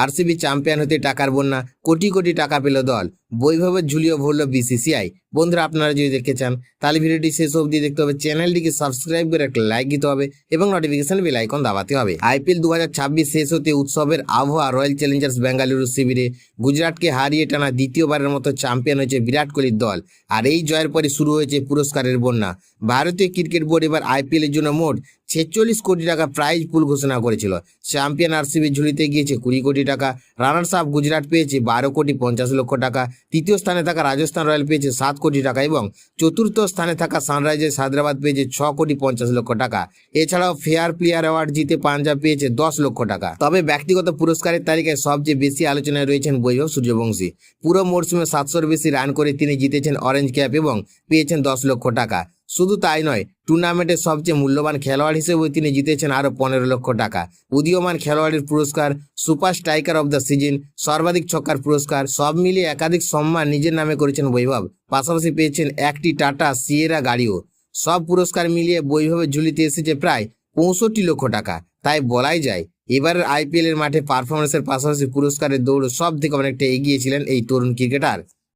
RCB champion হতে টাকার বন্যা, কোটি কোটি টাকা পেল দল, বৈভবের ঝুলিও ভরল বিসিসিআই। বন্ধুরা, আপনারা যদি দেখতে চান তাহলে ভিডিওটি শেষ অবধি দেখতে হবে, চ্যানেলটিকে সাবস্ক্রাইব করে একটা লাইক দিতে হবে এবং নোটিফিকেশন বেল আইকন দাবাতে হবে। আইপিএল 2026 শেষ হতে উৎসবের আবহাওয়া রয়্যাল চ্যালেঞ্জার্স বেঙ্গালুরু শিবিরে গুজরাটকে হারিয়ে টানা দ্বিতীয়বারের মতো চ্যাম্পিয়ন হয়েছে বিরাট কোহলির দল। আর এই জয়ের পরে শুরু হয়েছে পুরস্কারের বন্যা। ভারতীয় ক্রিকেট বোর্ড এবার আইপিএল এর জন্য মোট 46 কোটি টাকা প্রাইজ পুল ঘোষণা করেছিল। চ্যাম্পিয়ন আরসিবি ঝুলিতে গিয়েছে 20 কোটি টাকা, রানার্স আপ গুজরাট পেয়েছে 12 কোটি 50 লক্ষ টাকা, তৃতীয় স্থানে থাকা রাজস্থান রয়্যাল পেয়েছে 7 কোটি টাকা এবং চতুর্থ স্থানে থাকা সানরাইজার্স হায়দ্রাবাদ পেয়েছে 6 কোটি 50 লক্ষ টাকা। এছাড়াও ফেয়ার প্লেয়ার অ্যাওয়ার্ড জিতে পাঞ্জাব পেয়েছে 10 লক্ষ টাকা। তবে ব্যক্তিগত পুরস্কারের তালিকায় সবচেয়ে বেশি আলোচনায় রয়েছেন বৈভব সূর্যবংশী। পুরো মরশুমে 700-র বেশি রান করে তিনি জিতেছেন অরেঞ্জ ক্যাপ এবং পেয়েছেন 10 লক্ষ টাকা। শুধু তাই নয়, টুর্নামেন্টের সবচেয়ে মূল্যবান খেলোয়াড় হিসেবেও তিনি জিতেছেন আরও 15 লক্ষ টাকা। উদীয়মান খেলোয়াড়ের পুরস্কার, super striker of the season, সর্বাধিক ছক্কার পুরস্কার, সব মিলিয়ে একাধিক সম্মান নিজের নামে করেছেন বৈভব। পাশাপাশি পেয়েছেন একটি টাটা সিয়েরা গাড়িও। সব পুরস্কার মিলিয়ে বৈভবের ঝুলিতে এসেছে প্রায় 65 লক্ষ টাকা। তাই বলাই যায় এবারের আইপিএল এর মাঠে পারফরমেন্সের পাশাপাশি পুরস্কারের দৌড় সব থেকে অনেকটা এগিয়ে ছিলেন এই তরুণ ক্রিকেটার।